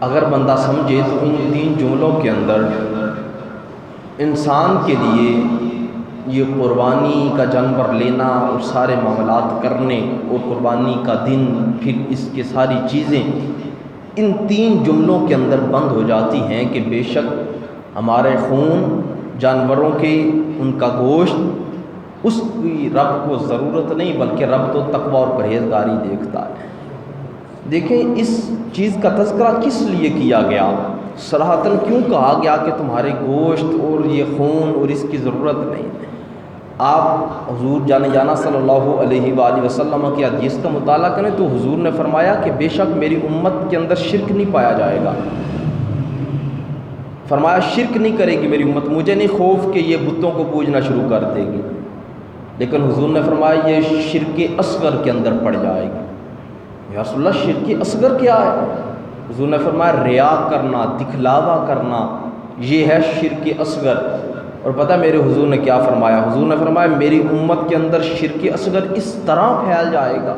اگر بندہ سمجھے تو ان 3 جملوں کے اندر انسان کے لیے یہ قربانی کا جانور لینا اور سارے معاملات کرنے اور قربانی کا دن پھر اس کے ساری چیزیں ان 3 جملوں کے اندر بند ہو جاتی ہیں کہ بے شک ہمارے خون جانوروں کے ان کا گوشت اس کی رب کو ضرورت نہیں، بلکہ رب تو تقوی اور پرہیزگاری دیکھتا ہے۔ دیکھیں اس چیز کا تذکرہ کس لیے کیا گیا، صراحتاً کیوں کہا گیا کہ تمہارے گوشت اور یہ خون اور اس کی ضرورت نہیں۔ آپ حضور جانا صلی اللہ علیہ وآلہ وسلم کی حدیث کا مطالعہ کریں تو حضور نے فرمایا کہ بے شک میری امت کے اندر شرک نہیں پایا جائے گا۔ فرمایا شرک نہیں کرے گی میری امت، مجھے نہیں خوف کہ یہ بتوں کو پوجنا شروع کر دے گی، لیکن حضور نے فرمایا یہ شرک اصغر کے اندر پڑ جائے گی۔ یا رسول اللہ شرک اصغر کیا ہے؟ حضور نے فرمایا ریا کرنا، دکھلاوا کرنا، یہ ہے شرک اصغر۔ اور پتہ میرے حضور نے کیا فرمایا؟ حضور نے فرمایا میری امت کے اندر شرک اصغر اس طرح پھیل جائے گا،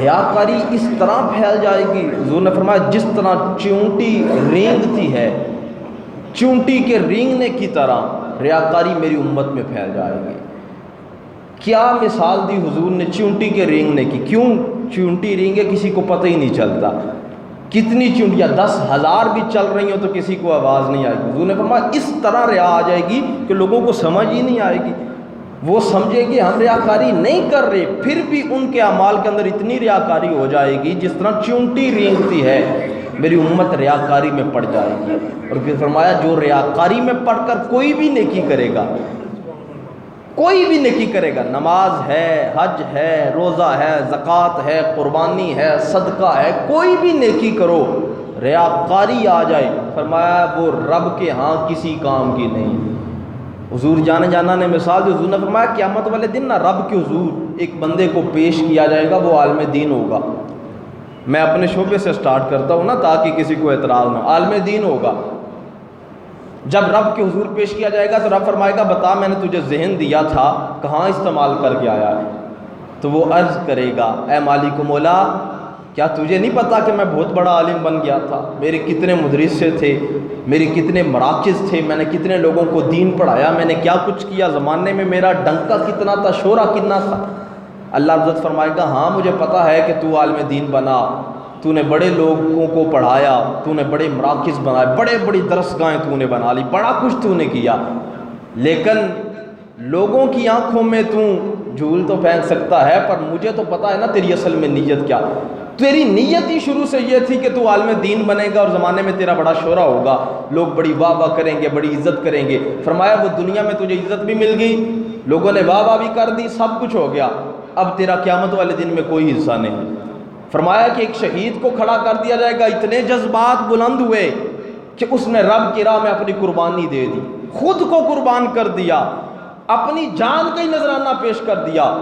ریاکاری اس طرح پھیل جائے گی۔ حضور نے فرمایا جس طرح چونٹی رینگتی ہے، چونٹی کے رینگنے کی طرح ریاکاری میری امت میں پھیل جائے گی۔ کیا مثال دی حضور نے چونٹی کے رینگنے کی؟ کیوں چونٹی رینگے کسی کو پتہ ہی نہیں چلتا، کتنی چونٹیاں 10,000 بھی چل رہی ہوں تو کسی کو آواز نہیں آئے گی۔ حضور نے فرمایا اس طرح ریا آ جائے گی کہ لوگوں کو سمجھ ہی نہیں آئے گی، وہ سمجھے گی ہم ریاکاری نہیں کر رہے، پھر بھی ان کے اعمال کے اندر اتنی ریاکاری ہو جائے گی جس طرح چونٹی رینگتی ہے، میری امت ریاکاری میں پڑ جائے گی۔ اور پھر فرمایا جو ریاکاری میں پڑھ کر کوئی بھی نیکی کرے گا، کوئی بھی نیکی کرے گا، نماز ہے، حج ہے، روزہ ہے، زکوٰۃ ہے، قربانی ہے، صدقہ ہے، کوئی بھی نیکی کرو ریاکاری آ جائے، فرمایا وہ رب کے ہاں کسی کام کی نہیں۔ حضور جانا نے مثال دی، حضور نے فرمایا قیامت والے دن نہ رب کے حضور ایک بندے کو پیش کیا جائے گا، وہ عالم دین ہوگا۔ میں اپنے شعبے سے سٹارٹ کرتا ہوں نا تاکہ کسی کو اعتراض نہ، عالم دین ہوگا۔ جب رب کے حضور پیش کیا جائے گا تو رب فرمائے گا بتا میں نے تجھے ذہن دیا تھا کہاں استعمال کر کے آیا ہے؟ تو وہ عرض کرے گا اے مالک و مولا کیا تجھے نہیں پتا کہ میں بہت بڑا عالم بن گیا تھا، میرے کتنے مدرسے تھے، میرے کتنے مراکز تھے، میں نے کتنے لوگوں کو دین پڑھایا، میں نے کیا کچھ کیا، زمانے میں میرا ڈنکا کتنا تھا، شورا کتنا تھا۔ اللہ عزت فرمائے گا ہاں مجھے پتا ہے کہ تو عالم دین بنا، تو نے بڑے لوگوں کو پڑھایا، تو نے بڑے مراکز بنائے، بڑے بڑی درسگاہیں تو نے بنا لی، بڑا کچھ تو نے کیا، لیکن لوگوں کی آنکھوں میں تو جھول تو پھینک سکتا ہے، پر مجھے تو پتا ہے نا تیری اصل میں نیت کیا۔ تیری نیت ہی شروع سے یہ تھی کہ تو عالم دین بنے گا اور زمانے میں تیرا بڑا شہرہ ہوگا، لوگ بڑی واہ واہ کریں گے، بڑی عزت کریں گے۔ فرمایا وہ دنیا میں تجھے عزت بھی مل گئی، لوگوں نے واہ واہ بھی کر دی، سب کچھ ہو گیا، اب تیرا قیامت والے دن میں کوئی حصہ نہیں۔ فرمایا کہ ایک شہید کو کھڑا کر دیا جائے گا، اتنے جذبات بلند ہوئے کہ اس نے رب کی راہ میں اپنی قربانی دے دی، خود کو قربان کر دیا، اپنی جان کا ہی نذرانہ پیش کر دیا۔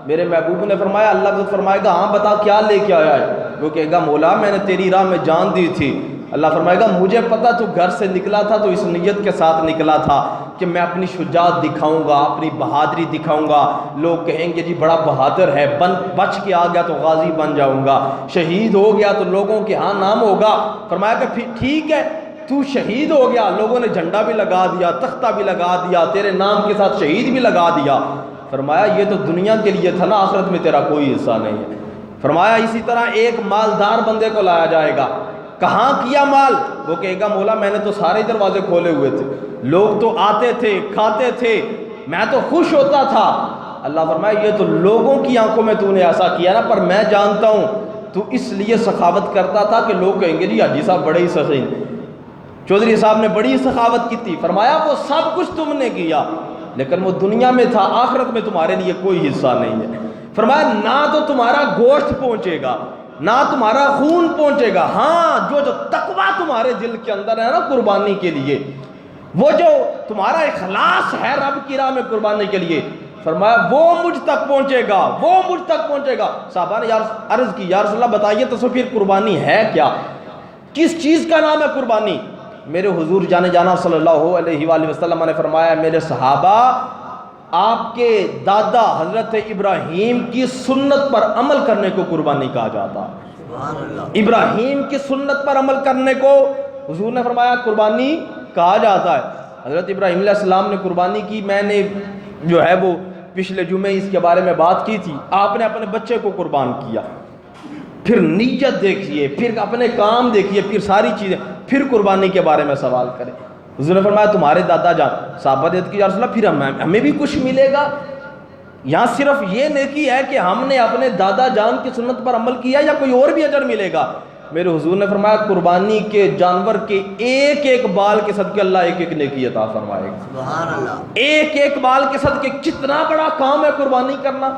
میرے محبوب نے فرمایا اللہ عزت فرمائے گا ہاں بتا کیا لے کے آیا ہے؟ وہ کہے گا مولا میں نے تیری راہ میں جان دی تھی۔ اللہ فرمائے گا مجھے پتا تو گھر سے نکلا تھا تو اس نیت کے ساتھ نکلا تھا کہ میں اپنی شجاعت دکھاؤں گا، اپنی بہادری دکھاؤں گا، لوگ کہیں گے جی بڑا بہادر ہے، بچ کے آ گیا تو غازی بن جاؤں گا، شہید ہو گیا تو لوگوں کے ہاں نام ہوگا۔ فرمایا کہ پھر ٹھیک ہے تو شہید ہو گیا، لوگوں نے جھنڈا بھی لگا دیا، تختہ بھی لگا دیا، تیرے نام کے ساتھ شہید بھی لگا دیا۔ فرمایا یہ تو دنیا کے لیے تھا نا، آخرت میں تیرا کوئی حصہ نہیں ہے۔ فرمایا اسی طرح ایک مالدار بندے کو لایا جائے گا، کہاں کیا مال؟ وہ کہے گا مولا میں نے تو سارے دروازے کھولے ہوئے تھے، لوگ تو آتے تھے کھاتے تھے، میں تو خوش ہوتا تھا۔ اللہ فرمایا یہ تو لوگوں کی آنکھوں میں تو نے ایسا کیا نا، پر میں جانتا ہوں تو اس لیے سخاوت کرتا تھا کہ لوگ کہیں گے جی حاجی صاحب بڑے ہی سخی، چودھری صاحب نے بڑی سخاوت کی تھی۔ فرمایا وہ سب کچھ تم نے کیا لیکن وہ دنیا میں تھا، آخرت میں تمہارے لیے کوئی حصہ نہیں ہے۔ فرمایا نہ تو تمہارا گوشت پہنچے گا، نہ تمہارا خون پہنچے گا، ہاں جو تقوی تمہارے دل کے اندر ہے نا قربانی کے لیے، وہ جو تمہارا اخلاص ہے رب کی راہ میں قربانی کے لیے، فرمایا وہ مجھ تک پہنچے گا، وہ مجھ تک پہنچے گا۔ صحابہ نے عرض کی یا رسول اللہ بتائیے تو پھر قربانی ہے کیا، کس چیز کا نام ہے قربانی؟ میرے حضور جانا صلی اللہ علیہ وآلہ وسلم نے فرمایا میرے صحابہ آپ کے دادا حضرت ابراہیم کی سنت پر عمل کرنے کو قربانی کہا جاتا۔ ابراہیم کی سنت پر عمل کرنے کو حضور نے فرمایا قربانی کہا جاتا ہے۔ حضرت ابراہیم علیہ السلام نے قربانی کی، میں نے جو ہے وہ پچھلے جمعے اس کے بارے میں بات کی تھی۔ آپ نے اپنے بچے کو قربان کیا، پھر نیت دیکھیے، پھر اپنے کام دیکھیے، پھر ساری چیزیں، پھر قربانی کے بارے میں سوال کریں۔ حضور نے فرمایا تمہارے دادا جان، صحابہ دیت کی یا رسول اللہ پھر ہمیں بھی کچھ ملے گا؟ یہاں صرف یہ نیکی ہے کہ ہم نے اپنے دادا جان کی سنت پر عمل کیا یا کوئی اور بھی اجر ملے گا؟ میرے حضور نے فرمایا قربانی کے جانور کے ایک ایک بال کے صدقے اللہ ایک ایک نیکی عطا فرمائے گا۔ سبحان اللہ۔ ایک ایک بال کے صدقے، کتنا بڑا کام ہے قربانی کرنا،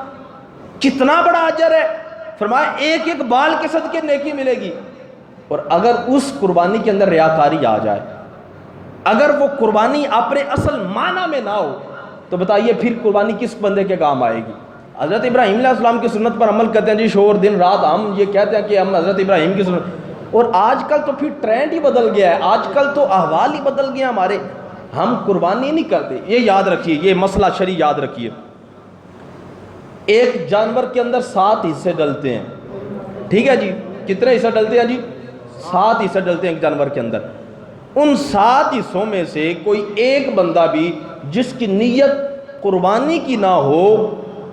کتنا بڑا اجر ہے۔ فرمایا ایک ایک بال کے صدقے نیکی ملے گی۔ اور اگر اس قربانی کے اندر ریاکاری آ جائے، اگر وہ قربانی اپنے اصل معنی میں نہ ہو، تو بتائیے پھر قربانی کس بندے کے کام آئے گی؟ حضرت ابراہیم علیہ السلام کی سنت پر عمل کرتے ہیں جی، شور دن رات ہم یہ کہتے ہیں کہ ہم حضرت ابراہیم کی سنت، اور آج کل تو پھر ٹرینڈ ہی بدل گیا ہے، آج کل تو احوال ہی بدل گیا ہمارے، ہم قربانی نہیں کرتے۔ یہ یاد رکھیے، یہ مسئلہ شرعی یاد رکھیے، ایک جانور کے اندر 7 حصے ڈلتے ہیں، ٹھیک ہے جی؟ کتنے حصے ڈلتے ہیں جی؟ 7 حصے ڈلتے ہیں ایک جانور کے اندر۔ ان 7 حصوں میں سے کوئی ایک بندہ بھی جس کی نیت قربانی کی نہ ہو،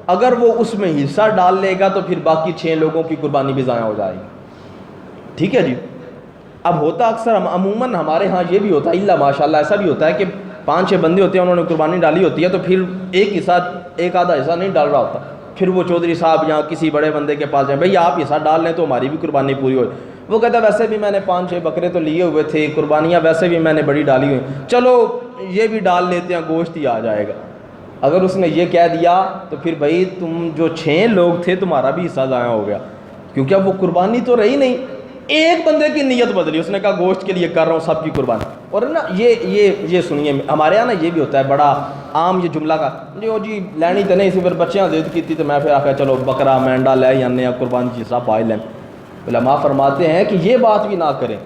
اگر وہ اس میں حصہ ڈال لے گا تو پھر باقی 6 لوگوں کی قربانی بھی ضائع ہو جائے گی، ٹھیک ہے جی؟ اب ہوتا اکثر عموماً ہمارے ہاں یہ بھی ہوتا ہے، اللہ ماشاءاللہ ایسا بھی ہوتا ہے کہ 5-6 بندے ہوتے ہیں، انہوں نے قربانی ڈالی ہوتی ہے تو پھر ایک آدھا حصہ نہیں ڈال رہا ہوتا، پھر وہ چودھری صاحب یا کسی بڑے بندے کے پاس جائیں، بھئی آپ حصہ ڈال لیں تو ہماری بھی قربانی پوری ہو۔ وہ کہتا ہے ویسے بھی میں نے 5-6 بکرے تو لیے ہوئے تھے، قربانیاں ویسے بھی میں نے بڑی ڈالی ہوئی، چلو یہ بھی ڈال لیتے ہیں، گوشت ہی آ جائے گا۔ اگر اس نے یہ کہہ دیا تو پھر بھائی تم جو 6 لوگ تھے تمہارا بھی حصہ ضائع ہو گیا، کیونکہ اب وہ قربانی تو رہی نہیں، ایک بندے کی نیت بدلی، اس نے کہا گوشت کے لیے کر رہا ہوں سب کی قربانی۔ اور نا یہ سنیے، ہمارے یہاں نا یہ بھی ہوتا ہے بڑا عام یہ جملہ کا، جی لینی تو نہیں سی، پھر بچیاں ضد کی تھی تو میں پھر آخر چلو بکرا مینڈا لے جانے ہیں، قربانی چیز سب پائے لیں۔ علماء فرماتے ہیں کہ یہ بات بھی نہ کریں،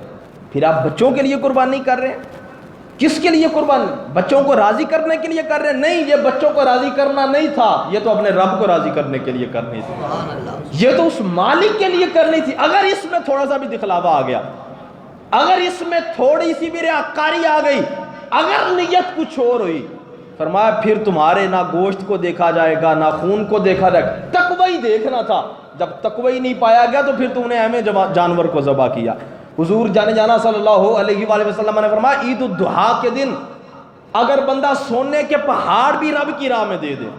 پھر آپ بچوں کے لیے قربانی کر رہے ہیں، کس کے لیے قربانی؟ بچوں کو راضی کرنے کے لیے کر رہے ہیں؟ نہیں، یہ بچوں کو راضی کرنا نہیں تھا، یہ تو اپنے رب کو راضی کرنے کے لیے کرنی تھی، یہ تو اس مالک کے لیے کرنی تھی۔ اگر اس میں تھوڑا سا بھی دکھلاوا آ گیا، اگر اس میں تھوڑی سی بھی ریاکاری آ گئی، اگر نیت کچھ اور ہوئی، فرمایا پھر تمہارے نہ گوشت کو دیکھا جائے گا نہ خون کو دیکھا جائے گا، تقوی ہی دیکھنا تھا۔ جب تقوی نہیں پایا گیا تو پھر تم نے ہمیں جانور کو ذبح کیا۔ حضور جانا صلی اللہ علیہ وآلہ وسلم نے فرمایا عید الضحیٰ کے دن اگر بندہ سونے کے پہاڑ بھی رب کی راہ میں دے دے،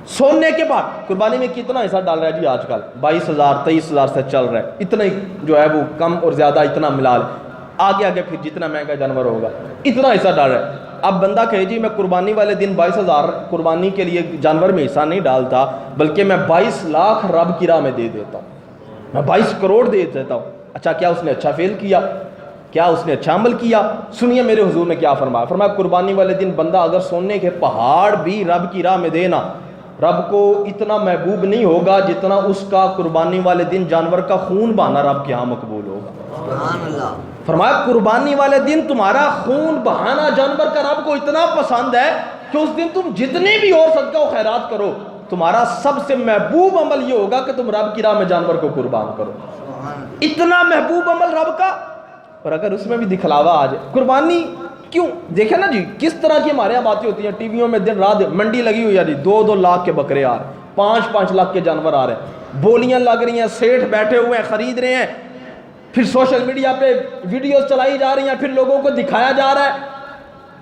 سونے کے پہاڑ، قربانی میں کتنا حصہ ڈال رہا ہے جی آج کل؟ 22,000 23,000 سے چل رہا ہے، اتنا ہی جو ہے وہ کم اور زیادہ اتنا ملا لے، آگے پھر جتنا مہنگا جانور ہوگا اتنا حصہ ڈال رہا ہے۔ اب بندہ کہے جی میں قربانی والے دن 22,000 قربانی کے لیے جانور میں حصہ نہیں ڈالتا، بلکہ میں 22 لاکھ رب کی راہ میں دے دیتا ہوں، میں 22 کروڑ دے دیتا ہوں۔ اچھا کیا اس نے اچھا فیل کیا؟ کیا اس نے اچھا عمل کیا؟ سنیے میرے حضور نے کیا فرمایا۔ فرمایا قربانی والے دن بندہ اگر سونے کے پہاڑ بھی رب کی راہ میں دینا، رب کو اتنا محبوب نہیں ہوگا جتنا اس کا قربانی والے دن جانور کا خون بہانا رب کے ہاں مقبول ہوگا۔ سبحان اللہ۔ فرمایا قربانی والے دن تمہارا خون بہانا جانور کا رب کو اتنا پسند ہے کہ اس دن تم جتنی بھی اور صدقہ و خیرات کرو، تمہارا سب سے محبوب عمل یہ ہوگا کہ تم رب کی راہ میں جانور کو قربان کرو، اتنا محبوب عمل رب کا۔ اور اگر اس میں بھی دکھلاوا آ جائے، قربانی کیوں؟ دیکھیں نا جی کس طرح کی ہمارے یہاں باتیں ہوتی ہیں، ٹی ویوں میں دن رات منڈی لگی ہوئی ہے جی، 2-2 لاکھ کے بکرے آ رہے ہیں، 5-5 لاکھ کے جانور آ رہے ہیں، بولیاں لگ رہی ہیں، سیٹھ بیٹھے ہوئے ہیں خرید رہے ہیں، پھر سوشل میڈیا پہ ویڈیوز چلائی جا رہی ہیں، پھر لوگوں کو دکھایا جا رہا ہے۔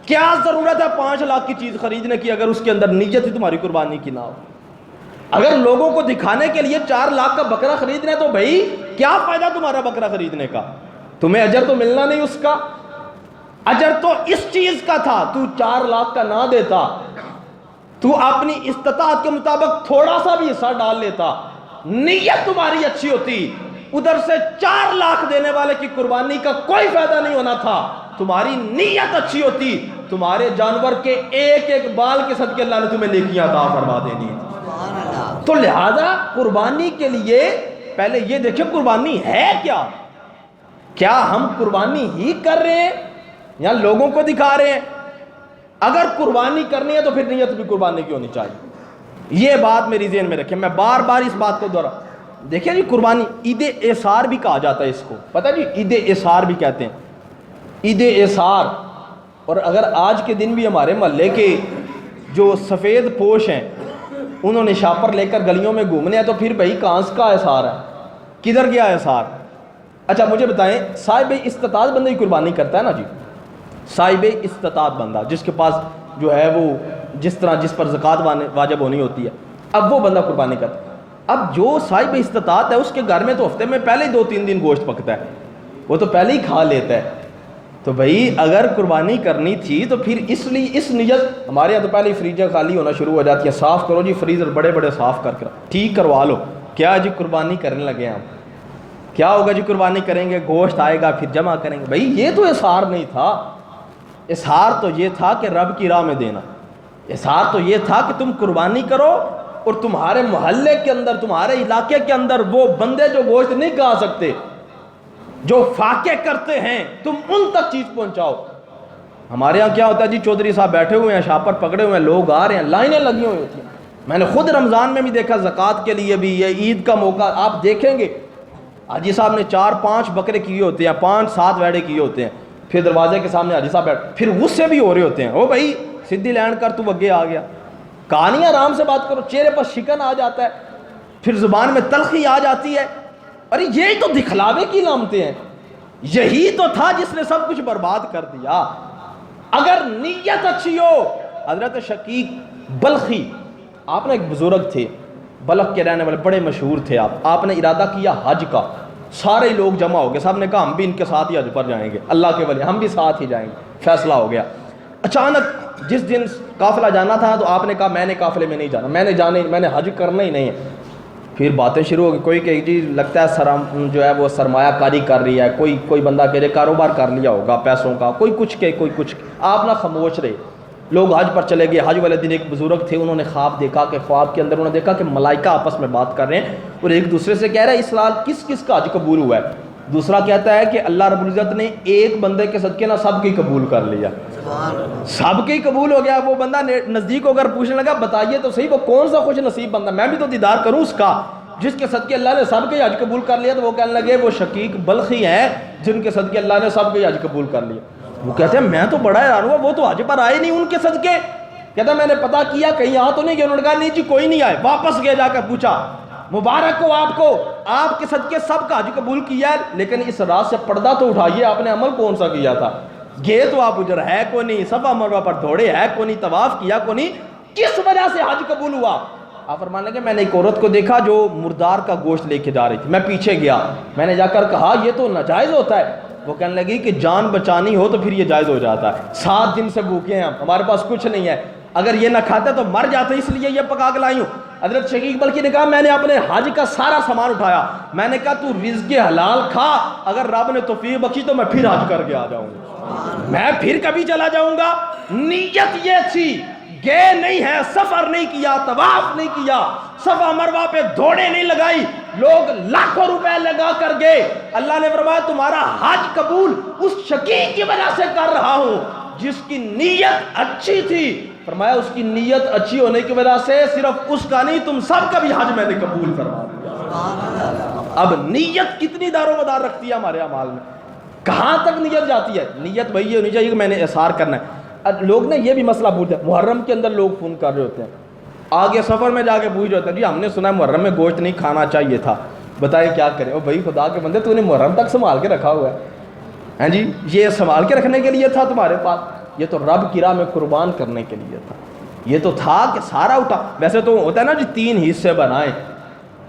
کیا ضرورت ہے 5 لاکھ کی چیز خریدنے کی اگر اس کے اندر نیت ہی تمہاری قربانی کی نہ ہو؟ اگر لوگوں کو دکھانے کے لیے 4 لاکھ کا بکرا خریدنا ہے تو بھائی کیا فائدہ تمہارا بکرا خریدنے کا؟ تمہیں اجر تو ملنا نہیں اس کا، اجر تو اس چیز کا تھا، تو 4 لاکھ کا نہ دیتا، تو اپنی استطاعت کے مطابق تھوڑا سا بھی حصہ ڈال لیتا، نیت تمہاری اچھی ہوتی، ادھر سے 4 لاکھ دینے والے کی قربانی کا کوئی فائدہ نہیں ہونا تھا، تمہاری نیت اچھی ہوتی، تمہارے جانور کے ایک ایک بال کے صدقے اللہ نے تمہیں نیکیاں عطا فرما دینی تھی۔ تو لہذا قربانی کے لیے پہلے یہ دیکھیں قربانی ہے کیا؟ کیا ہم قربانی ہی کر رہے ہیں یا لوگوں کو دکھا رہے ہیں؟ اگر قربانی کرنی ہے تو پھر نیت بھی قربانی کی ہونی چاہیے، یہ بات میری ذہن میں رکھیں، میں بار بار اس بات کو دیکھیں جی قربانی عید اعصار بھی کہا جاتا ہے اس کو، پتہ جی عید اعصار بھی کہتے ہیں، عید اعصار۔ اور اگر آج کے دن بھی ہمارے محلے کے جو سفید پوش ہیں انہوں نے شاپر لے کر گلیوں میں گھومنے ہیں تو پھر بھائی کہاں کا اعصار ہے، کدھر گیا اعصار؟ اچھا مجھے بتائیں، صاحب استطاعت بندہ ہی قربانی کرتا ہے نا جی، صاحب استطاعت بندہ جس کے پاس جو ہے وہ جس طرح جس پر زکوٰۃ واجب ہونی ہوتی ہے، اب وہ بندہ قربانی کرتا ہے۔ اب جو صاحب استطاعت ہے اس کے گھر میں تو ہفتے میں پہلے ہی 2-3 دن گوشت پکتا ہے، وہ تو پہلے ہی کھا لیتا ہے۔ تو بھائی اگر قربانی کرنی تھی تو پھر اس لیے اس نیت، ہمارے یہاں تو پہلے ہی فریجیں خالی ہونا شروع ہو جاتی ہے، صاف کرو جی فریزر بڑے بڑے صاف کر ٹھیک کروا لو، کیا جی قربانی کرنے لگے ہم، کیا ہوگا جی قربانی کریں گے، گوشت آئے گا پھر جمع کریں گے۔ بھائی یہ تو اظہار نہیں تھا، اظہار تو یہ تھا کہ رب کی راہ میں دینا، اظہار تو یہ تھا کہ تم قربانی کرو اور تمہارے محلے کے اندر تمہارے علاقے کے اندر وہ بندے جو گوشت نہیں کھا سکتے، جو فاقے کرتے ہیں، تم ان تک چیز پہنچاؤ۔ ہمارے ہاں کیا ہوتا ہے جی، چودھری صاحب بیٹھے ہوئے ہیں، شاپر پکڑے ہوئے ہیں، لوگ آ رہے ہیں، لائنیں لگی ہوئی ہوتی ہیں۔ میں نے خود رمضان میں بھی دیکھا، زکوٰۃ کے لیے بھی، یہ عید کا موقع آپ دیکھیں گے حاجی صاحب نے 4-5 بکرے کیے ہوتے ہیں، 5-7 ویڑے کیے ہوتے ہیں، پھر دروازے کے سامنے حاجی صاحب بیٹھ، پھر غصے بھی ہو رہے ہوتے ہیں، او بھائی سدھی لین کر، تو اگے آ گیا، کہانی آرام سے بات کرو، چہرے پر شکن آ جاتا ہے، پھر زبان میں تلخی آ جاتی ہے۔ ارے یہی تو دکھلاوے کی علامتیں ہیں، یہی تو تھا جس نے سب کچھ برباد کر دیا۔ اگر نیت اچھی ہو، حضرت شقیق بلخی، آپ نے ایک بزرگ تھے، بلخ کے رہنے والے، بڑے مشہور تھے، آپ نے ارادہ کیا حج کا، سارے لوگ جمع ہو گئے، سب نے کہا ہم بھی ان کے ساتھ ہی حج پر جائیں گے، اللہ کے ولی ہم بھی ساتھ ہی جائیں گے، فیصلہ ہو گیا۔ اچانک جس دن قافلہ جانا تھا تو آپ نے کہا میں نے قافلے میں نہیں جانا، میں نے حج کرنا ہی نہیں ہے۔ پھر باتیں شروع ہو گئی، کوئی کہ جی لگتا ہے جو ہے وہ سرمایہ کاری کر رہی ہے، کوئی بندہ کہ کاروبار کر لیا ہوگا پیسوں کا، کوئی کچھ کہ کوئی کچھ، آپ نہ خاموش رہے۔ لوگ حج پر چلے گئے۔ حج والے دن ایک بزرگ تھے، انہوں نے خواب دیکھا کہ خواب کے اندر انہوں نے دیکھا کہ ملائکہ آپس میں بات کر رہے ہیں اور ایک دوسرے سے کہہ رہے ہیں اس سال کس کس کا حج قبول ہوا ہے۔ دوسرا کہتا ہے کہ اللہ رب العزت نے ایک بندے کے صدقے نہ سب کی قبول کر لیا، سب کی قبول ہو گیا۔ وہ بندہ نزدیک ہو کر پوچھنے لگا بتائیے تو صحیح وہ کون سا خوش نصیب بندہ، میں بھی تو دیدار کروں اس کا جس کے صدقے اللہ نے سب کے حج قبول کر لیا۔ تو وہ کہنے لگے وہ شقیق بلخی ہیں جن کے صدقے اللہ نے سب کے حج قبول کر لیا۔ وہ کہتے ہیں میں تو بڑا حیران ہوا، وہ تو حج پر آئے نہیں ان کے صدقے۔ کہتا میں نے پتا کیا کہیں یہاں تو نہیں گئے، انہوں نے کہا نہیں جی کوئی نہیں آئے۔ واپس گئے، جا کر پوچھا مبارک ہو آپ کو، آپ کے صدقے سب کا حج قبول کیا ہے، لیکن اس رات سے پردہ تو اٹھائیے، آپ نے عمل کون سا کیا تھا؟ گئے تو آپ اجر ہے کو نہیں، صفا مروہ پر دوڑے ہے کو نہیں، طواف کیا کو نہیں، کس وجہ سے حج قبول ہوا؟ آپ فرمانے لگے میں نے ایک عورت کو دیکھا جو مردار کا گوشت لے کے جا رہی تھی، میں پیچھے گیا، میں نے جا کر کہا یہ تو ناجائز ہوتا ہے۔ وہ کہنے لگی کہ جان بچانی ہو تو پھر یہ جائز ہو جاتا ہے، 7 دن سے بھوکے ہیں ہمارے پاس کچھ نہیں ہے، اگر یہ نہ کھاتے تو مر جاتے، اس لیے یہ پکا کے لائی ہوں۔ حضرت شقیق بلخی نے کہا میں نے اپنے حج کا سارا سامان اٹھایا، میں نے کہا تو رزق حلال کھا، اگر رب نے توفیق بخشی تو میں پھر حج کر کے آ جاؤں گا، میں پھر کبھی چلا جاؤں گا۔ نیت یہ تھی، گئے نہیں ہے، سفر نہیں کیا، طواف نہیں کیا، صفا مروہ پہ دوڑے نہیں لگائی، لوگ لاکھوں روپے لگا کر گئے۔ اللہ نے فرمایا تمہارا حج قبول اس شقیق کی وجہ سے کر رہا ہوں جس کی نیت اچھی تھی۔ فرمایا اس کی نیت اچھی ہونے کی وجہ سے صرف اس کا نہیں تم سب کا بھی حج میں نے قبول کروا دیا۔ اب نیت کتنی دار و مدار رکھتی ہے ہمارے اعمال میں، کہاں تک نیت جاتی ہے؟ نیت وہی ہونی چاہیے کہ میں نے احسار کرنا ہے۔ لوگ نے یہ بھی مسئلہ پوچھتے ہیں، محرم کے اندر لوگ فون کر رہے ہوتے ہیں، آگے سفر میں جا کے پوچھ رہے ہوتے ہیں جی ہم نے سنا ہے محرم میں گوشت نہیں کھانا چاہیے تھا، بتائیں کیا کریں؟ او بھائی خدا کے بندے تو نے محرم تک سنبھال کے رکھا ہوا ہے، ہیں جی یہ سنبھال کے رکھنے کے لیے تھا تمہارے پاس؟ یہ تو رب کی راہ میں قربان کرنے کے لیے تھا، یہ تو تھا کہ سارا اٹھا۔ ویسے تو ہوتا ہے نا جی 3 حصے بنائیں،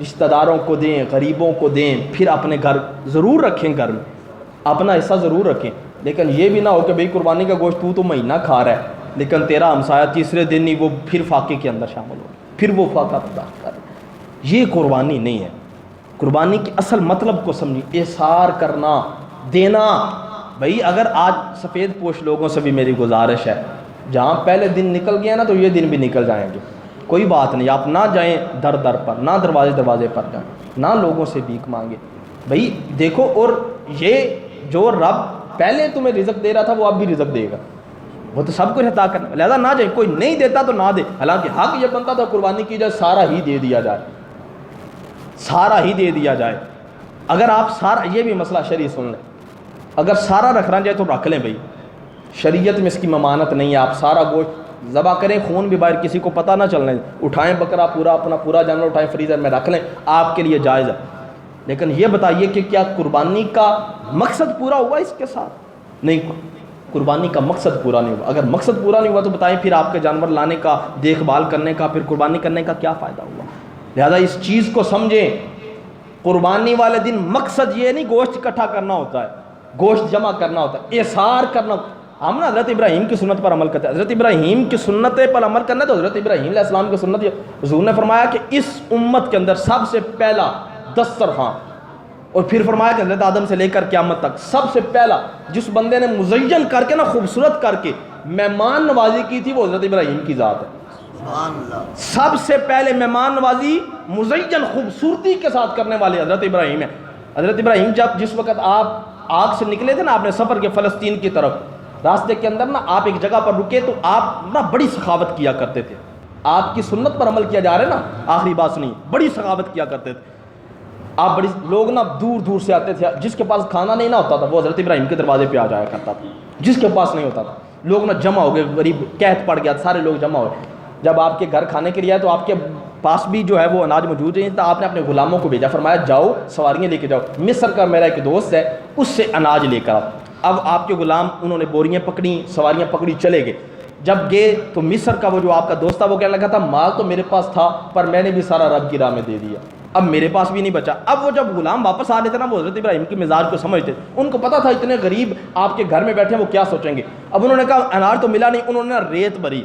رشتہ داروں کو دیں، غریبوں کو دیں، پھر اپنے گھر ضرور رکھیں، گھر میں اپنا حصہ ضرور رکھیں، لیکن یہ بھی نہ ہو کہ بھئی قربانی کا گوشت تو مہینہ کھا رہا ہے لیکن تیرا ہمسایہ تیسرے دن ہی وہ پھر فاقے کے اندر شامل ہو، پھر وہ فاقہ برداشت کر۔ یہ قربانی نہیں ہے۔ قربانی کے اصل مطلب کو سمجھیں، احسار کرنا، دینا۔ بھئی اگر آج سفید پوش لوگوں سے بھی میری گزارش ہے، جہاں پہلے دن نکل گیا نا تو یہ دن بھی نکل جائیں گے، کوئی بات نہیں، آپ نہ جائیں در در پر، نہ دروازے پر جائیں، نہ لوگوں سے بھیک مانگے۔ بھئی دیکھو، اور یہ جو رب پہلے تمہیں رزق دے رہا تھا وہ اب بھی رزق دے گا، وہ تو سب کچھ عطا کرنا، لہذا نہ جائے، کوئی نہیں دیتا تو نہ دے، حالانکہ حق یہ بنتا تھا قربانی کی جائے، سارا ہی دے دیا جائے، سارا ہی دے دیا جائے. اگر آپ سارا, یہ بھی مسئلہ شرعی سن لیں, اگر سارا رکھنا جائے تو رکھ لیں بھائی, شریعت میں اس کی ممانت نہیں ہے. آپ سارا گوشت ذبح کریں, خون بھی باہر کسی کو پتہ نہ چلنے, اٹھائیں بکرا پورا, اپنا پورا جانور اٹھائیں فریزر میں رکھ لیں, آپ کے لیے جائز ہے. لیکن یہ بتائیے کہ کیا قربانی کا مقصد پورا ہوا اس کے ساتھ؟ نہیں, قربانی کا مقصد پورا نہیں ہوا. اگر مقصد پورا نہیں ہوا تو بتائیں پھر آپ کے جانور لانے کا, دیکھ بھال کرنے کا, پھر قربانی کرنے کا کیا فائدہ ہوا؟ لہذا اس چیز کو سمجھیں, قربانی والے دن مقصد یہ نہیں گوشت اکٹھا کرنا ہوتا ہے, گوشت جمع کرنا ہوتا ہے, احصار کرنا. ہم نا حضرت ابراہیم کی سنت پر عمل کرتے ہیں. حضرت ابراہیم کی سنت پر عمل کرنا, تو حضرت ابراہیم علیہ السلام کی سنت, حضور نے فرمایا کہ اس امت کے اندر سب سے پہلا دسترخوان, اور پھر فرمایا کہ حضرت آدم سے لے کر قیامت تک سب سے پہلا جس بندے نے مزین کر کے نا, خوبصورت کر کے مہمان نوازی کی تھی, وہ حضرت ابراہیم کی ذات ہے. سب سے پہلے مہمان نوازی مزین خوبصورتی کے ساتھ کرنے والے حضرت ابراہیم ہیں. حضرت ابراہیم جس وقت آپ آگ سے نکلے تھے نا, آپ نے سفر کے فلسطین کی طرف, راستے کے اندر نا آپ ایک جگہ پر رکے تو آپ نا بڑی سخاوت کیا کرتے تھے. آپ کی سنت پر عمل کیا جا رہا ہے نا, آخری بات نہیں, بڑی سخاوت کیا کرتے تھے آپ. بڑی لوگ نا دور دور سے آتے تھے, جس کے پاس کھانا نہیں نہ ہوتا تھا وہ حضرت ابراہیم کے دروازے پہ آ جایا کرتا تھا. جس کے پاس نہیں ہوتا تھا, لوگ نا جمع ہو گئے, غریب قحط پڑ گیا, سارے لوگ جمع ہوئے. جب آپ کے گھر کھانے کے لیے آئے تو آپ کے پاس بھی جو ہے وہ اناج موجود نہیں تھا. آپ نے اپنے غلاموں کو بھیجا, فرمایا جاؤ سواریاں لے کے جاؤ, مصر کا میرا ایک دوست ہے اس سے اناج لے کر آؤ. اب آپ کے غلام انہوں نے بوریاں پکڑی, سواریاں پکڑی, چلے گئے. جب گئے تو مصر کا وہ جو آپ کا دوست تھا وہ کہنے لگا تھا مال تو میرے پاس تھا پر میں نے بھی سارا رب کی راہ میں دے دیا, اب میرے پاس بھی نہیں بچا. اب وہ جب غلام واپس آ رہے تھے نا, وہ حضرت ابراہیم کے مزاج کو سمجھتے, ان کو پتا تھا اتنے غریب آپ کے گھر میں بیٹھے ہیں وہ کیا سوچیں گے. اب انہوں نے کہا انار تو ملا نہیں, انہوں نے ریت بھری,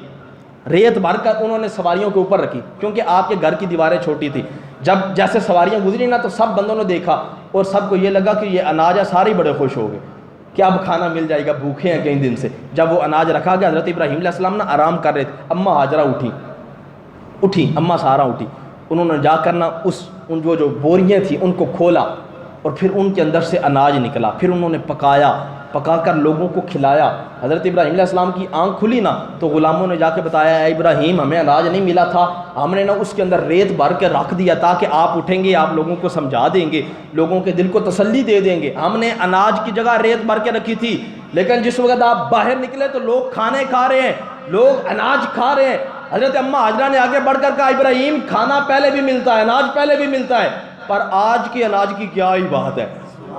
ریت بھر کر انہوں نے سواریوں کے اوپر رکھی, کیونکہ آپ کے گھر کی دیواریں چھوٹی تھی. جب جیسے سواریاں گزری نا تو سب بندوں نے دیکھا اور سب کو یہ لگا کہ یہ اناج ہے, سارے بڑے خوش ہو گئے کہ اب کھانا مل جائے گا, بھوکے ہیں کئی دن سے. جب وہ اناج رکھا گیا, حضرت ابراہیم علیہ السلام نا آرام کر رہے تھے. اماں ہاجرہ اٹھی, اماں سارا اٹھی, انہوں نے جا کر نا ان جو بوریاں تھیں ان کو کھولا اور پھر ان کے اندر سے اناج نکلا. پھر انہوں نے پکا کر لوگوں کو کھلایا. حضرت ابراہیم علیہ السلام کی آنکھ کھلی نا تو غلاموں نے جا کے بتایا, اے ابراہیم ہمیں اناج نہیں ملا تھا, ہم نے نا اس کے اندر ریت بھر کے رکھ دیا تاکہ آپ اٹھیں گے, آپ لوگوں کو سمجھا دیں گے, لوگوں کے دل کو تسلی دے دیں گے. ہم نے اناج کی جگہ ریت بھر کے رکھی تھی, لیکن جس وقت آپ باہر نکلے تو لوگ کھانے کھا رہے ہیں, لوگ اناج کھا رہے ہیں. حضرت اماں ہاجرہ نے آگے بڑھ کر کہا ابراہیم کھانا پہلے بھی ملتا ہے, اناج پہلے بھی ملتا ہے, پر آج کی اناج کی کیا ہی بات ہے,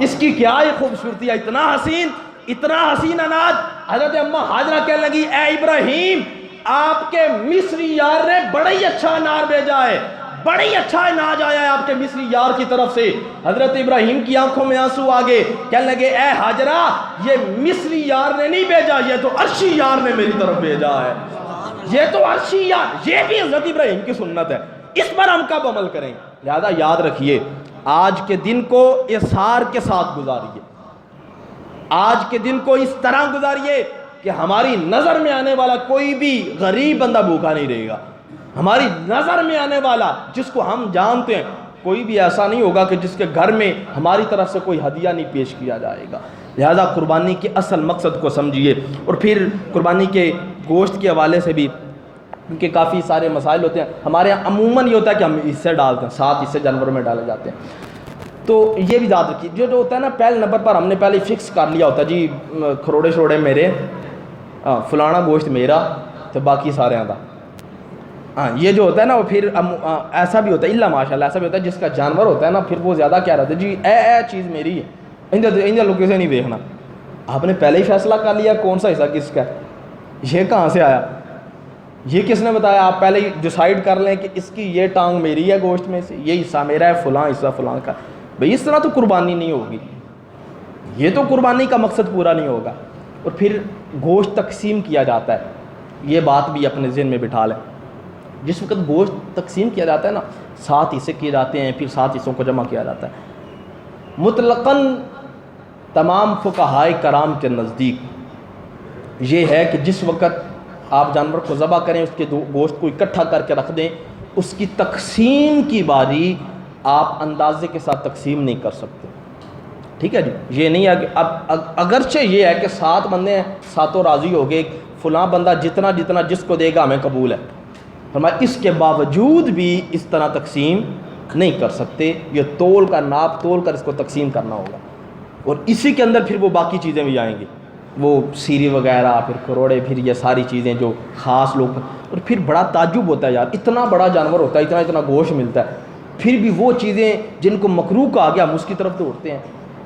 اس کی کیا ہی خوبصورتی ہے, اتنا حسین اناج. حضرت اماں ہاجرہ کہنے لگی اے ابراہیم آپ کے مصری یار نے بڑا ہی اچھا انار بھیجا ہے, بڑا ہی اچھا اناج آیا ہے آپ کے مصری یار کی طرف سے. حضرت ابراہیم کی آنکھوں میں آنسو آگے, کہنے لگے اے ہاجرہ یہ مصری یار نے نہیں بھیجا, یہ تو عرشی یار نے میری طرف بھیجا ہے, یہ تو عرشی یار. یہ بھی حضرت ابراہیم کی سنت ہے, اس پر ہم کب عمل کریں؟ لہذا یاد رکھیے آج کے دن کو احصار کے ساتھ گزاریے, آج کے دن کو اس طرح گزاریے کہ ہماری نظر میں آنے والا کوئی بھی غریب بندہ بھوکا نہیں رہے گا. ہماری نظر میں آنے والا جس کو ہم جانتے ہیں کوئی بھی ایسا نہیں ہوگا کہ جس کے گھر میں ہماری طرف سے کوئی ہدیہ نہیں پیش کیا جائے گا. لہذا قربانی کے اصل مقصد کو سمجھیے. اور پھر قربانی کے گوشت کے حوالے سے بھی کیونکہ کافی سارے مسائل ہوتے ہیں. ہمارے یہاں عموماً یہ ہوتا ہے کہ ہم حصے ڈالتے ہیں, 7 حصے جانوروں میں ڈالے جاتے ہیں. تو یہ بھی یاد رکھیے جو ہوتا ہے نا, پہلے نمبر پر ہم نے پہلے فکس کر لیا ہوتا ہے جی کھروڑے شروڑے میرے, فلانا گوشت میرا تو باقی سارے آتا. یہ جو ہوتا ہے نا وہ پھر ایسا بھی ہوتا ہے, اللہ ماشاء اللہ ایسا بھی ہوتا ہے جس کا جانور ہوتا ہے نا پھر وہ زیادہ کیا رہتا ہے جی اے چیز میری ہے, اندر لوگ کسے نہیں دیکھنا. آپ نے پہلے ہی فیصلہ کر لیا کون سا حصہ کس کا ہے, یہ کہاں سے آیا, یہ کس نے بتایا. آپ پہلے ہی ڈیسائیڈ کر لیں کہ اس کی یہ ٹانگ میری ہے گوشت میں سے, یہ حصہ میرا ہے, فلاں حصہ فلاں کا. بھئی اس طرح تو قربانی نہیں ہوگی, یہ تو قربانی کا مقصد پورا نہیں ہوگا. اور پھر گوشت تقسیم کیا جاتا ہے, یہ بات بھی اپنے ذہن میں بٹھا لیں. جس وقت گوشت تقسیم کیا جاتا ہے نا 7 حصے کیے جاتے ہیں, پھر 7 حصوں کو جمع کیا جاتا ہے. مطلقاً تمام فقہائے کرام کے نزدیک یہ ہے کہ جس وقت آپ جانور کو ذبح کریں اس کے گوشت کو اکٹھا کر کے رکھ دیں, اس کی تقسیم کی باری آپ اندازے کے ساتھ تقسیم نہیں کر سکتے. ٹھیک ہے جی, یہ نہیں ہے کہ اب اگرچہ یہ ہے کہ 7 بندے ہیں, 7 راضی ہو گئے, فلاں بندہ جتنا جس کو دے گا ہمیں قبول ہے, فرمایا اس کے باوجود بھی اس طرح تقسیم نہیں کر سکتے. یہ تول کا ناپ تول کر اس کو تقسیم کرنا ہوگا, اور اسی کے اندر پھر وہ باقی چیزیں بھی آئیں گی, وہ سیری وغیرہ, پھر کروڑے, پھر یہ ساری چیزیں جو خاص لوگ. اور پھر بڑا تعجب ہوتا ہے یار, اتنا بڑا جانور ہوتا ہے, اتنا گوشت ملتا ہے, پھر بھی وہ چیزیں جن کو مکروہ کہا گیا ہم اس کی طرف دوڑتے ہیں.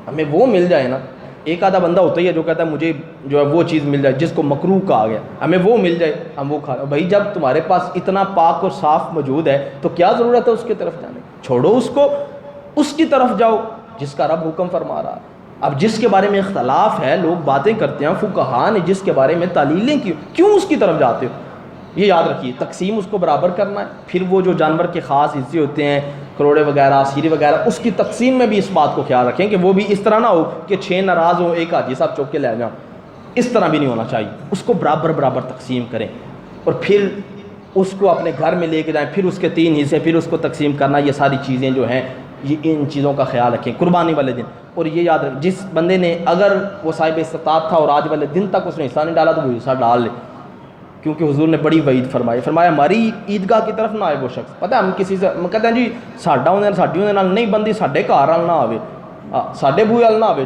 ہمیں وہ مل جائے نا. ایک آدھا بندہ ہوتا ہی ہے جو کہتا ہے مجھے جو ہے وہ چیز مل جائے جس کو مکروہ کہا گیا, ہمیں وہ مل جائے ہم وہ کھا لیں. بھائی جب تمہارے پاس اتنا پاک اور صاف موجود ہے تو کیا ضرورت ہے اس کی طرف جانے؟ چھوڑو اس کو, اس کی طرف جاؤ جس کا رب حکم فرما رہا ہے. اب جس کے بارے میں اختلاف ہے, لوگ باتیں کرتے ہیں, فقہاء نے جس کے بارے میں تعلیلیں کی, کیوں اس کی طرف جاتے ہو؟ یہ یاد رکھیے, تقسیم اس کو برابر کرنا ہے. پھر وہ جو جانور کے خاص حصے ہوتے ہیں, کروڑے وغیرہ, سیری وغیرہ, اس کی تقسیم میں بھی اس بات کو خیال رکھیں کہ وہ بھی اس طرح نہ ہو کہ 6 ناراض ہوں, ایک حاجی صاحب چوک کے لے جاؤں. اس طرح بھی نہیں ہونا چاہیے. اس کو برابر تقسیم کریں, اور پھر اس کو اپنے گھر میں لے کے جائیں, پھر اس کے 3 حصے, پھر اس کو تقسیم کرنا. یہ ساری چیزیں جو ہیں یہ ان چیزوں کا خیال رکھیں قربانی والے دن. اور یہ یاد رکھیں, جس بندے نے اگر وہ صاحب استطاعت تھا اور آج والے دن تک اس نے حصہ نہیں ڈالا تو وہ حصہ ڈال لے, کیونکہ حضور نے بڑی وعید فرمایا ہماری عیدگاہ کی طرف نہ آئے وہ شخص. پتہ ہے ہم کسی سے کہتے ہیں جی ساڈا ساڈی نہیں بندی ساڈے گھر وال نہ آوے, ساڈے بوئے وال نہ آوے,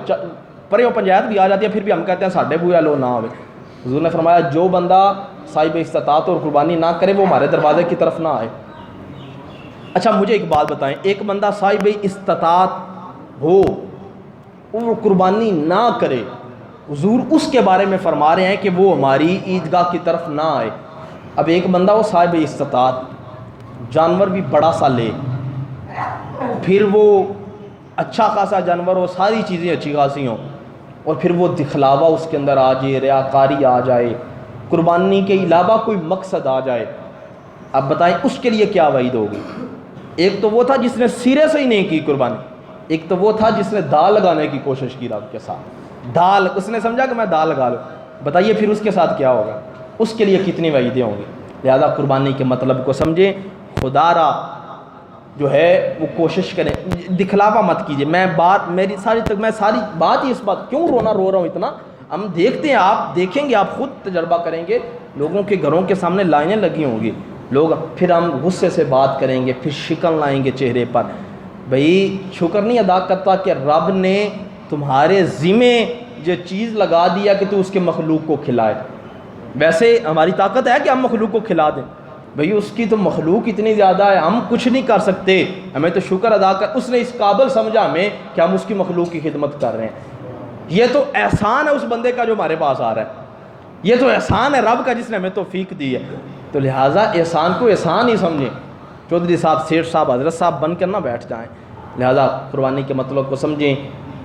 پر وہ پنچایت بھی آ جاتی ہے پھر بھی ہم کہتے ہیں ساڈے بوئے وال نہ آوے. حضور نے فرمایا جو بندہ صاحب استطاعت اور قربانی نہ کرے وہ ہمارے دروازے کی طرف نہ آئے. اچھا مجھے ایک بات بتائیں, ایک بندہ صاحب استطاعت ہو وہ قربانی نہ کرے, حضور اس کے بارے میں فرما رہے ہیں کہ وہ ہماری عیدگاہ کی طرف نہ آئے. اب ایک بندہ وہ صاحب استطاعت, جانور بھی بڑا سا لے, پھر وہ اچھا خاصا جانور ہو, ساری چیزیں اچھی خاصی ہوں, اور پھر وہ دکھلاوا اس کے اندر آ جائے, ریاکاری آ جائے, قربانی کے علاوہ کوئی مقصد آ جائے. اب بتائیں اس کے لیے کیا وعید ہوگی؟ ایک تو وہ تھا جس نے سرے سے ہی نہیں کی قربانی, ایک تو وہ تھا جس نے دال لگانے کی کوشش کی رب کے ساتھ. دال اس نے سمجھا کہ میں دال لگا لوں, بتائیے پھر اس کے ساتھ کیا ہوگا؟ اس کے لیے کتنی وعیدیں ہوں گی. لہذا قربانی کے مطلب کو سمجھیں, خدا را جو ہے وہ کوشش کریں, دکھلاوا مت کیجیے. میں ساری بات ہی اس بات کیوں رو رہا ہوں اتنا, ہم دیکھتے ہیں, آپ دیکھیں گے, آپ خود تجربہ کریں گے, لوگوں کے گھروں کے سامنے لائنیں لگی ہوں گی, لوگ پھر ہم غصے سے بات کریں گے, پھر شکن لائیں گے چہرے پر. بھئی شکر نہیں ادا کرتا کہ رب نے تمہارے ذمے جو چیز لگا دیا کہ تو اس کے مخلوق کو کھلائے. ویسے ہماری طاقت ہے کہ ہم مخلوق کو کھلا دیں؟ بھئی اس کی تو مخلوق اتنی زیادہ ہے, ہم کچھ نہیں کر سکتے. ہمیں تو شکر ادا کر, اس نے اس قابل سمجھا ہمیں کہ ہم اس کی مخلوق کی خدمت کر رہے ہیں. یہ تو احسان ہے اس بندے کا جو ہمارے پاس آ رہا ہے, یہ تو احسان ہے رب کا جس نے ہمیں توفیق دی ہے. تو لہٰذا احسان کو احسان ہی سمجھیں. چودھری صاحب, سیٹھ صاحب, حضرت صاحب بن کر نہ بیٹھ جائیں. لہٰذا قربانی کے مطلب کو سمجھیں,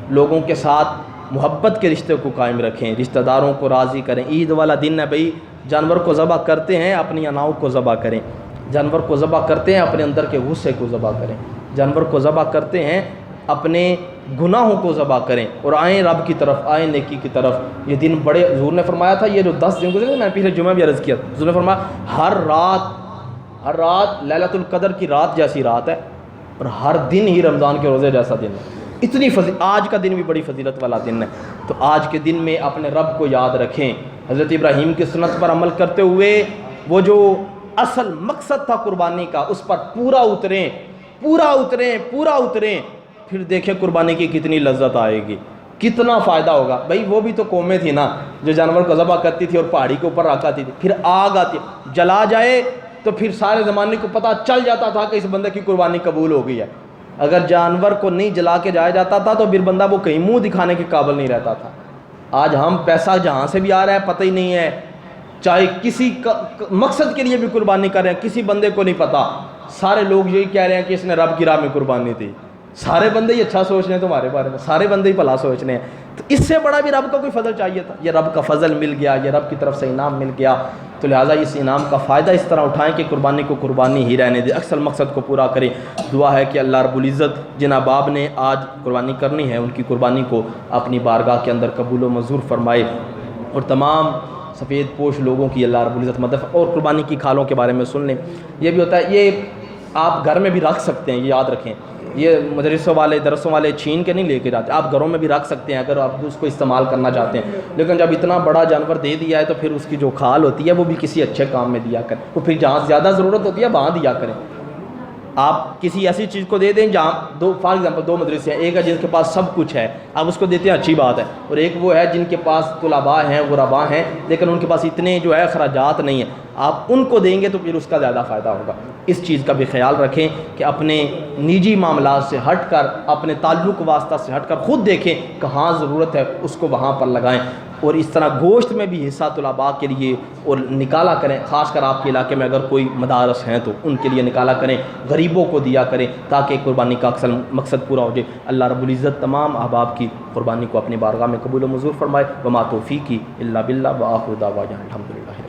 لوگوں کے ساتھ محبت کے رشتے کو قائم رکھیں, رشتہ داروں کو راضی کریں. عید والا دن ہے بھئی, جانور کو ذبح کرتے ہیں اپنی اناؤں کو ذبح کریں, جانور کو ذبح کرتے ہیں اپنے اندر کے غصے کو ذبح کریں, جانور کو ذبح کرتے ہیں اپنے گناہوں کو ذبح کریں, اور آئیں رب کی طرف, آئیں نیکی کی طرف. یہ دن بڑے, حضور نے فرمایا تھا یہ جو 10 دن گزرے, میں پچھلے جمعہ بھی عرض کیا, حضور نے فرمایا ہر رات لیلۃ القدر کی رات جیسی رات ہے, اور ہر دن ہی رمضان کے روزے جیسا دن ہے. اتنی آج کا دن بھی بڑی فضیلت والا دن ہے. تو آج کے دن میں اپنے رب کو یاد رکھیں, حضرت ابراہیم کی سنت پر عمل کرتے ہوئے وہ جو اصل مقصد تھا قربانی کا اس پر پورا اتریں. پھر دیکھیں قربانی کی کتنی لذت آئے گی, کتنا فائدہ ہوگا. بھائی وہ بھی تو قومیں تھی نا جو جانور کو ذبح کرتی تھی اور پہاڑی کے اوپر رکھاتی تھی, پھر آگ آتی, جلا جائے تو پھر سارے زمانے کو پتہ چل جاتا تھا کہ اس بندے کی قربانی قبول ہو گئی ہے. اگر جانور کو نہیں جلا کے جایا جاتا تھا تو پھر بندہ وہ کہیں منہ دکھانے کے قابل نہیں رہتا تھا. آج ہم پیسہ جہاں سے بھی آ رہا ہے پتہ ہی نہیں ہے, چاہے کسی مقصد کے لیے بھی قربانی کر رہے ہیں, کسی بندے کو نہیں پتہ. سارے لوگ یہی کہہ رہے ہیں کہ اس نے رب کی راہ میں قربانی دی. سارے بندے ہی اچھا سوچ رہے ہیں تمہارے بارے میں, سارے بندے ہی بھلا سوچ رہے ہیں. تو اس سے بڑا بھی رب کا کوئی فضل چاہیے تھا. یہ رب کا فضل مل گیا, یہ رب کی طرف سے انعام مل گیا. تو لہٰذا اس انعام کا فائدہ اس طرح اٹھائیں کہ قربانی کو قربانی ہی رہنے دیں, اصل مقصد کو پورا کریں. دعا ہے کہ اللہ رب العزت جن احباب نے آج قربانی کرنی ہے ان کی قربانی کو اپنی بارگاہ کے اندر قبول و منظور فرمائے, اور تمام سفید پوش لوگوں کی اللہ رب العزت مدد. اور قربانی کی کھالوں کے بارے میں سن لیں, یہ بھی ہوتا ہے, یہ آپ گھر میں بھی رکھ سکتے ہیں, یہ یاد رکھیں. یہ مدرسوں والے درسوں والے چھین کے نہیں لے کے جاتے, آپ گھروں میں بھی رکھ سکتے ہیں اگر آپ اس کو استعمال کرنا چاہتے ہیں. لیکن جب اتنا بڑا جانور دے دیا ہے تو پھر اس کی جو کھال ہوتی ہے وہ بھی کسی اچھے کام میں دیا کریں, وہ پھر جہاں زیادہ ضرورت ہوتی ہے وہاں دیا کریں. آپ کسی ایسی چیز کو دے دیں جہاں دو فار ایگزامپل دو مدرسے ہیں، ایک ہے جن کے پاس سب کچھ ہے، آپ اس کو دیتے ہیں اچھی بات ہے، اور ایک وہ ہے جن کے پاس طلباء ہیں غرباء ہیں لیکن ان کے پاس اتنے جو ہے اخراجات نہیں ہیں، آپ ان کو دیں گے تو پھر اس کا زیادہ فائدہ ہوگا۔ اس چیز کا بھی خیال رکھیں کہ اپنے نجی معاملات سے ہٹ کر، اپنے تعلق واسطہ سے ہٹ کر خود دیکھیں کہاں ضرورت ہے اس کو وہاں پر لگائیں، اور اس طرح گوشت میں بھی حصہ طلباء کے لیے اور نکالا کریں، خاص کر آپ کے علاقے میں اگر کوئی مدارس ہیں تو ان کے لیے نکالا کریں، غریبوں کو دیا کریں تاکہ قربانی کا اکثر مقصد پورا ہو جائے۔ اللہ رب العزت تمام احباب کی قربانی کو اپنی بارگاہ میں قبول و منظور فرمائے۔ وما توفیقی الا باللہ وآخر دعوانا الحمدللہ۔